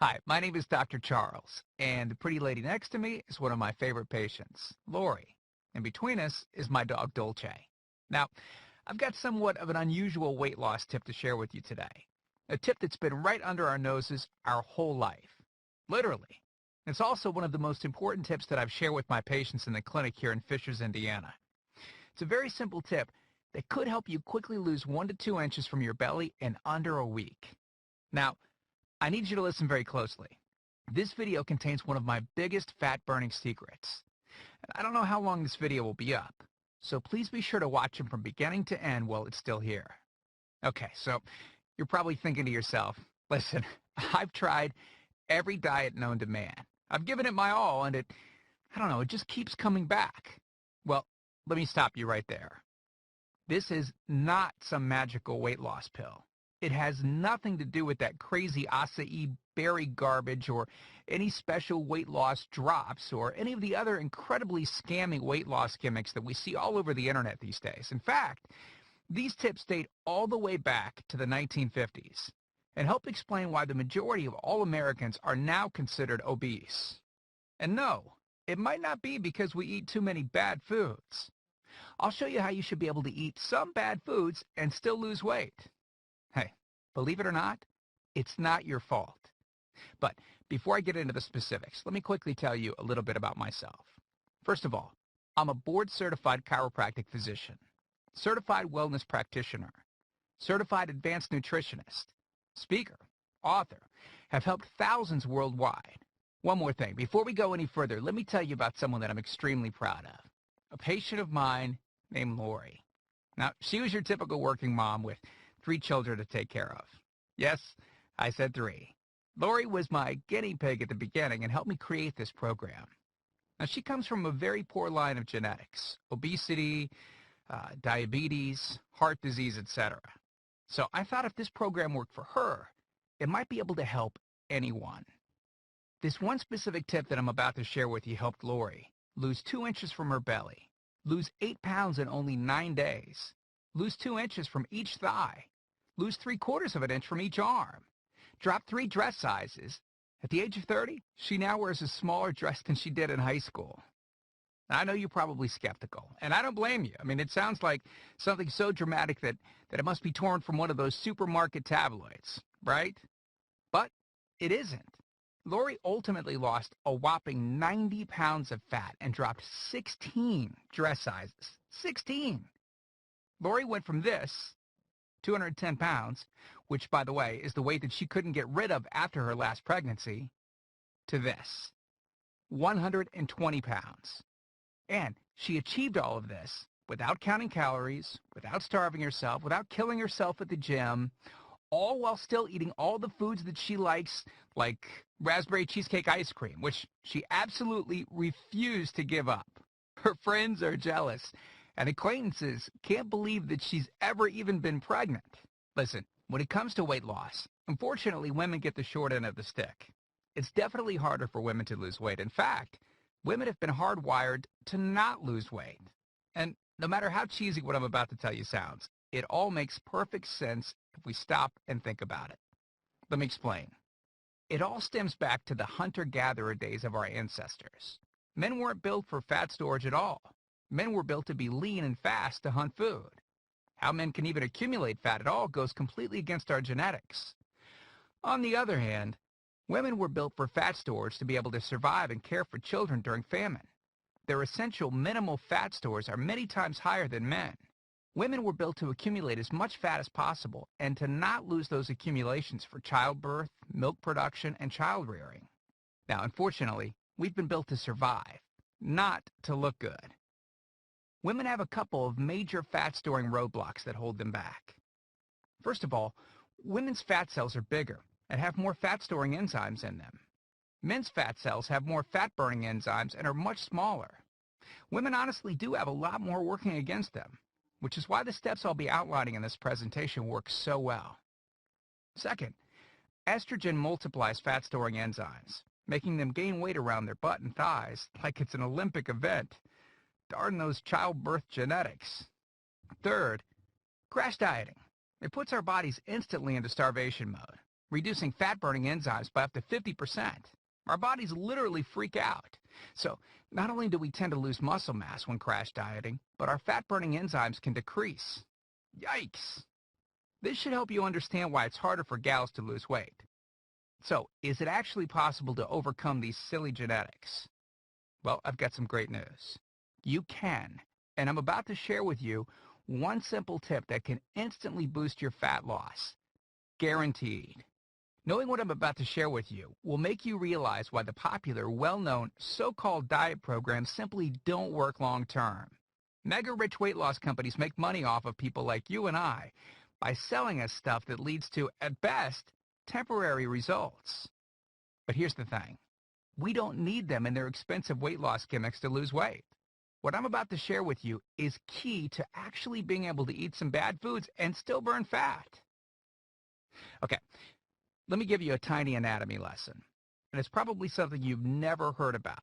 Hi, my name is Dr. Charles, and the pretty lady next to me is one of my favorite patients, Lori. And between us is my dog, Dolce. Now, I've got somewhat of an unusual weight loss tip to share with you today. A tip that's been right under our noses our whole life. Literally. It's also one of the most important tips that I've shared with my patients in the clinic here in Fishers, Indiana. It's a very simple tip that could help you quickly lose 1 to 2 inches from your belly in under a week. Now, I need you to listen very closely. This video contains one of my biggest fat-burning secrets. And I don't know how long this video will be up, so please be sure to watch it from beginning to end while it's still here. Okay, so you're probably thinking to yourself, listen, I've tried every diet known to man. I've given it my all, and I don't know, it just keeps coming back. Well, let me stop you right there. This is not some magical weight loss pill. It has nothing to do with that crazy acai berry garbage or any special weight loss drops or any of the other incredibly scammy weight loss gimmicks that we see all over the internet these days. In fact, these tips date all the way back to the 1950s and help explain why the majority of all Americans are now considered obese. And no, it might not be because we eat too many bad foods. I'll show you how you should be able to eat some bad foods and still lose weight. Hey, believe it or not, it's not your fault. But before I get into the specifics, let me quickly tell you a little bit about myself. First of all, I'm a board-certified chiropractic physician, certified wellness practitioner, certified advanced nutritionist, speaker, author, have helped thousands worldwide. One more thing, before we go any further, let me tell you about someone that I'm extremely proud of. A patient of mine named Lori. Now, she was your typical working mom with 3 children to take care of. Yes, I said 3. Lori was my guinea pig at the beginning and helped me create this program. Now, she comes from a very poor line of genetics, obesity, diabetes, heart disease, etc. So I thought if this program worked for her, it might be able to help anyone. This one specific tip that I'm about to share with you helped Lori lose 2 inches from her belly, lose 8 pounds in only 9 days, lose 2 inches from each thigh, lose 3/4 of an inch from each arm, drop 3 dress sizes. At the age of 30, she now wears a smaller dress than she did in high school. I know you're probably skeptical, and I don't blame you. I mean, it sounds like something so dramatic that it must be torn from one of those supermarket tabloids, right? But it isn't. Lori ultimately lost a whopping 90 pounds of fat and dropped 16 dress sizes. 16! Lori went from this, 210 pounds, which, by the way, is the weight that she couldn't get rid of after her last pregnancy, to this, 120 pounds. And she achieved all of this without counting calories, without starving herself, without killing herself at the gym, all while still eating all the foods that she likes, like raspberry cheesecake ice cream, which she absolutely refused to give up. Her friends are jealous, and acquaintances can't believe that she's ever even been pregnant. Listen, when it comes to weight loss, unfortunately, women get the short end of the stick. It's definitely harder for women to lose weight. In fact, women have been hardwired to not lose weight. And no matter how cheesy what I'm about to tell you sounds, it all makes perfect sense if we stop and think about it. Let me explain. It all stems back to the hunter-gatherer days of our ancestors. Men weren't built for fat storage at all. Men were built to be lean and fast to hunt food. How men can even accumulate fat at all goes completely against our genetics. On the other hand, women were built for fat storage to be able to survive and care for children during famine. Their essential minimal fat stores are many times higher than men. Women were built to accumulate as much fat as possible and to not lose those accumulations for childbirth, milk production, and child rearing. Now, unfortunately, we've been built to survive, not to look good. Women have a couple of major fat-storing roadblocks that hold them back. First of all, women's fat cells are bigger and have more fat-storing enzymes in them. Men's fat cells have more fat-burning enzymes and are much smaller. Women honestly do have a lot more working against them, which is why the steps I'll be outlining in this presentation work so well. Second, estrogen multiplies fat-storing enzymes, making them gain weight around their butt and thighs like it's an Olympic event. Darn those childbirth genetics. Third, crash dieting. It puts our bodies instantly into starvation mode. reducing fat-burning enzymes by up to 50%. Our bodies literally freak out. So not only do we tend to lose muscle mass when crash dieting, but our fat-burning enzymes can decrease. Yikes! This should help you understand why it's harder for gals to lose weight. So, is it actually possible to overcome these silly genetics? Well, I've got some great news. You can, and I'm about to share with you one simple tip that can instantly boost your fat loss. Guaranteed. Knowing what I'm about to share with you will make you realize why the popular, well-known, so-called diet programs simply don't work long-term. Mega-rich weight loss companies make money off of people like you and I by selling us stuff that leads to, at best, temporary results. But here's the thing. We don't need them in their expensive weight loss gimmicks to lose weight. What I'm about to share with you is key to actually being able to eat some bad foods and still burn fat. Okay, let me give you a tiny anatomy lesson. And it's probably something you've never heard about.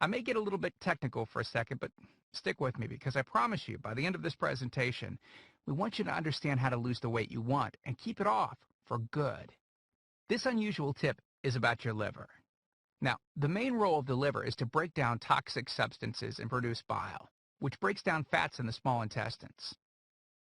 I may get a little bit technical for a second, but stick with me because I promise you, by the end of this presentation, we want you to understand how to lose the weight you want and keep it off for good. This unusual tip is about your liver. Now, the main role of the liver is to break down toxic substances and produce bile, which breaks down fats in the small intestines.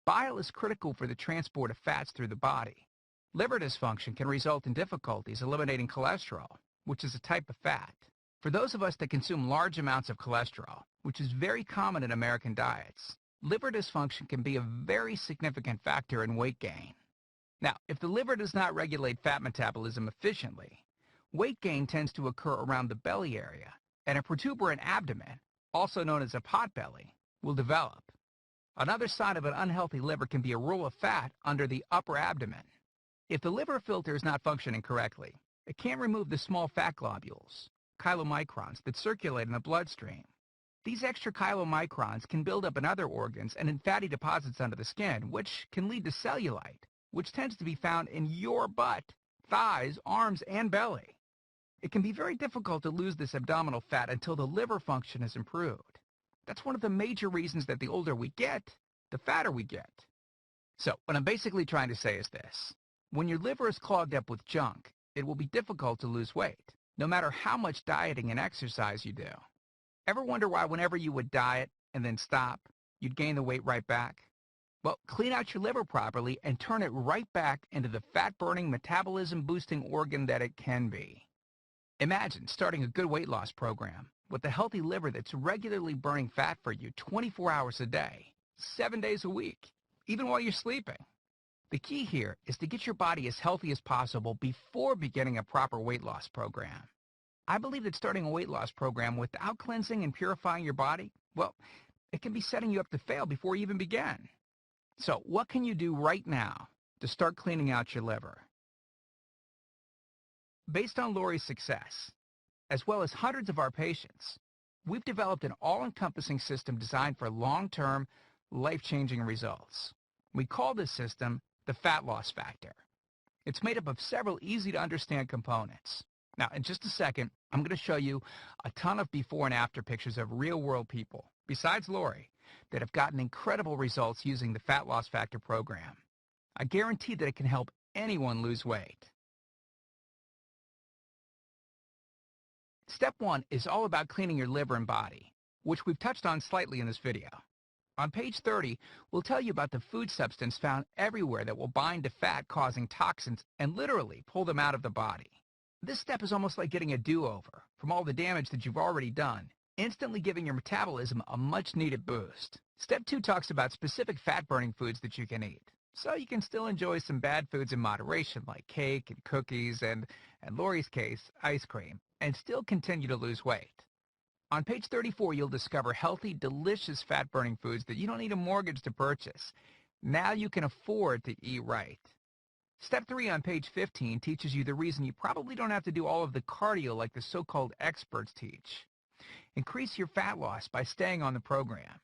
Bile is critical for the transport of fats through the body. Liver dysfunction can result in difficulties eliminating cholesterol, which is a type of fat. For those of us that consume large amounts of cholesterol, which is very common in American diets, liver dysfunction can be a very significant factor in weight gain. Now, if the liver does not regulate fat metabolism efficiently, weight gain tends to occur around the belly area, and a protuberant abdomen, also known as a potbelly, will develop. Another sign of an unhealthy liver can be a roll of fat under the upper abdomen. If the liver filter is not functioning correctly, it can't remove the small fat globules, chylomicrons, that circulate in the bloodstream. These extra chylomicrons can build up in other organs and in fatty deposits under the skin, which can lead to cellulite, which tends to be found in your butt, thighs, arms, and belly. It can be very difficult to lose this abdominal fat until the liver function is improved. That's one of the major reasons that the older we get, the fatter we get. So what I'm basically trying to say is this. When your liver is clogged up with junk, it will be difficult to lose weight, no matter how much dieting and exercise you do. Ever wonder why whenever you would diet and then stop, you'd gain the weight right back? Well, clean out your liver properly and turn it right back into the fat-burning, metabolism-boosting organ that it can be. Imagine starting a good weight loss program with a healthy liver that's regularly burning fat for you 24 hours a day, 7 days a week, even while you're sleeping. The key here is to get your body as healthy as possible before beginning a proper weight loss program. I believe that starting a weight loss program without cleansing and purifying your body, well, it can be setting you up to fail before you even begin. So what can you do right now to start cleaning out your liver? Based on Lori's success, as well as hundreds of our patients, we've developed an all-encompassing system designed for long-term, life-changing results. We call this system the Fat Loss Factor. It's made up of several easy-to-understand components. Now, in just a second, I'm going to show you a ton of before and after pictures of real-world people, besides Lori, that have gotten incredible results using the Fat Loss Factor program. I guarantee that it can help anyone lose weight. Step 1 is all about cleaning your liver and body, which we've touched on slightly in this video. On page 30, we'll tell you about the food substance found everywhere that will bind to fat, causing toxins and literally pull them out of the body. This step is almost like getting a do-over from all the damage that you've already done, instantly giving your metabolism a much-needed boost. Step 2 talks about specific fat-burning foods that you can eat, so you can still enjoy some bad foods in moderation like cake and cookies and, in Lori's case, ice cream, and still continue to lose weight. On page 34, you'll discover healthy, delicious fat-burning foods that you don't need a mortgage to purchase. Now you can afford to eat right. Step 3 on page 15 teaches you the reason you probably don't have to do all of the cardio like the so-called experts teach. Increase your fat loss by staying on the program.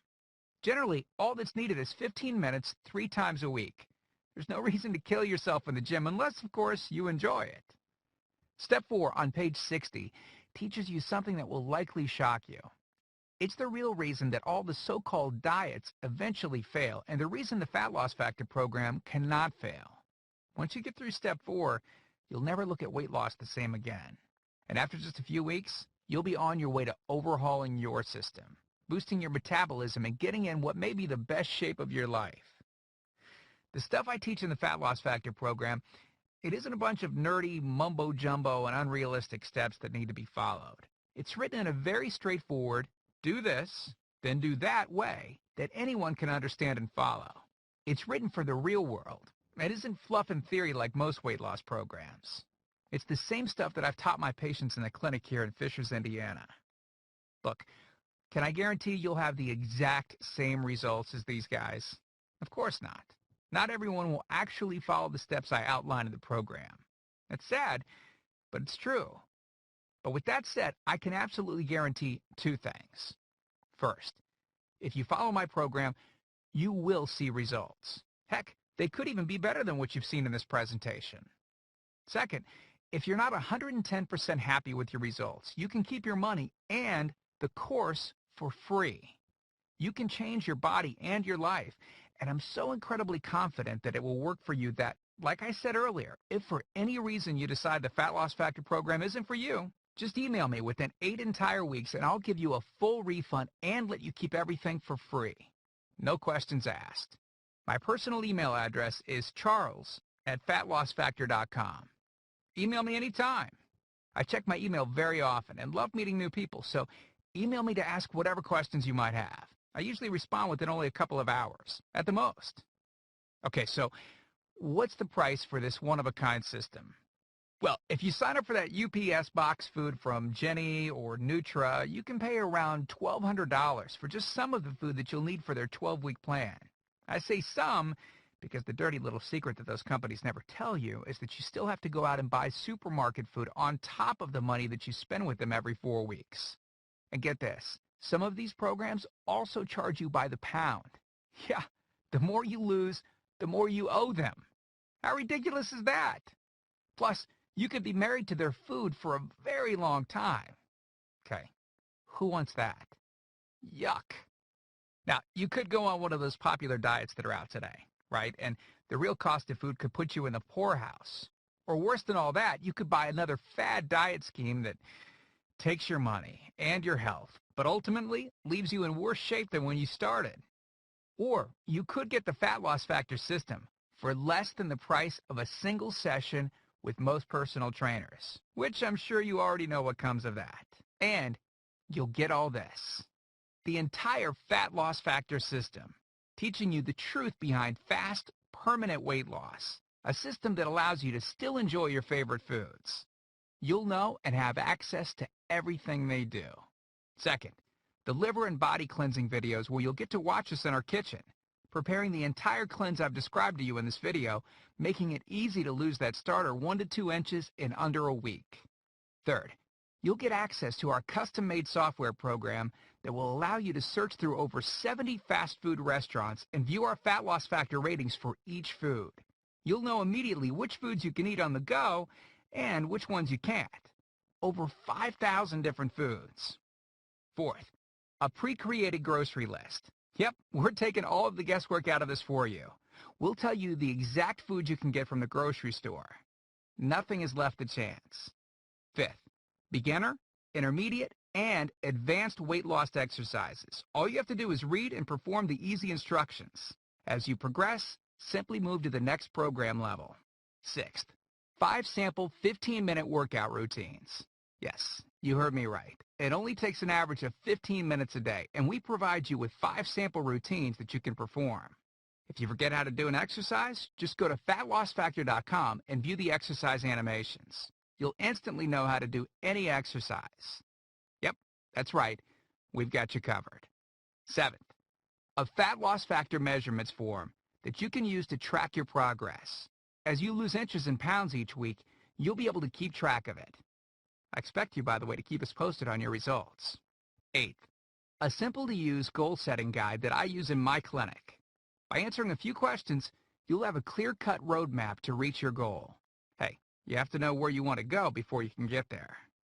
Generally, all that's needed is 15 minutes 3 times a week. There's no reason to kill yourself in the gym unless, of course, you enjoy it. Step 4 on page 60 teaches you something that will likely shock you. It's the real reason that all the so-called diets eventually fail, and the reason the Fat Loss Factor program cannot fail. Once you get through step 4, you'll never look at weight loss the same again. And after just a few weeks, you'll be on your way to overhauling your system, boosting your metabolism, and getting in what may be the best shape of your life. The stuff I teach in the Fat Loss Factor program, it isn't a bunch of nerdy mumbo-jumbo and unrealistic steps that need to be followed. It's written in a very straightforward, do this, then do that way that anyone can understand and follow. It's written for the real world. It isn't fluff and theory like most weight loss programs. It's the same stuff that I've taught my patients in the clinic here in Fishers, Indiana. Look, can I guarantee you'll have the exact same results as these guys? Of course not. Not everyone will actually follow the steps I outline in the program. It's sad, but it's true. But with that said, I can absolutely guarantee two things. First, if you follow my program, you will see results. Heck, they could even be better than what you've seen in this presentation. Second, if you're not 110% happy with your results, you can keep your money and the course for free. You can change your body and your life, and I'm so incredibly confident that it will work for you that, like I said earlier, if for any reason you decide the Fat Loss Factor program isn't for you, just email me within 8 entire weeks and I'll give you a full refund and let you keep everything for free. No questions asked. My personal email address is charles@fatlossfactor.com. Email me anytime. I check my email very often and love meeting new people, so email me to ask whatever questions you might have. I usually respond within only a couple of hours, at the most. Okay, so what's the price for this one-of-a-kind system? Well, if you sign up for that UPS box food from Jenny or Nutra, you can pay around $1,200 for just some of the food that you'll need for their 12-week plan. I say some because the dirty little secret that those companies never tell you is that you still have to go out and buy supermarket food on top of the money that you spend with them every 4 weeks. And get this, some of these programs also charge you by the pound. Yeah, the more you lose, the more you owe them. How ridiculous is that? Plus, you could be married to their food for a very long time. Okay, who wants that? Yuck. Now, you could go on one of those popular diets that are out today, right? And the real cost of food could put you in the poorhouse. Or worse than all that, you could buy another fad diet scheme that takes your money and your health, but ultimately leaves you in worse shape than when you started. Or you could get the Fat Loss Factor system for less than the price of a single session with most personal trainers, which I'm sure you already know what comes of that. And you'll get all this. The entire Fat Loss Factor system, teaching you the truth behind fast, permanent weight loss, a system that allows you to still enjoy your favorite foods. You'll know and have access to everything they do. Second, the liver and body cleansing videos where you'll get to watch us in our kitchen, preparing the entire cleanse I've described to you in this video, making it easy to lose that starter 1 to 2 inches in under a week. Third, you'll get access to our custom-made software program that will allow you to search through over 70 fast food restaurants and view our Fat Loss Factor ratings for each food. You'll know immediately which foods you can eat on the go and which ones you can't. Over 5,000 different foods. Fourth, a pre-created grocery list. Yep, we're taking all of the guesswork out of this for you. We'll tell you the exact food you can get from the grocery store. Nothing is left to chance. Fifth, beginner, intermediate, and advanced weight loss exercises. All you have to do is read and perform the easy instructions. As you progress, simply move to the next program level. Sixth, 5 sample 15-minute workout routines. Yes, you heard me right. It only takes an average of 15 minutes a day, and we provide you with 5 sample routines that you can perform. If you forget how to do an exercise, just go to fatlossfactor.com and view the exercise animations. You'll instantly know how to do any exercise. Yep, that's right. We've got you covered. Seventh, a Fat Loss Factor measurements form that you can use to track your progress. As you lose inches and pounds each week, you'll be able to keep track of it. I expect you, by the way, to keep us posted on your results. Eighth, a simple-to-use goal-setting guide that I use in my clinic. By answering a few questions, you'll have a clear-cut roadmap to reach your goal. Hey, you have to know where you want to go before you can get there.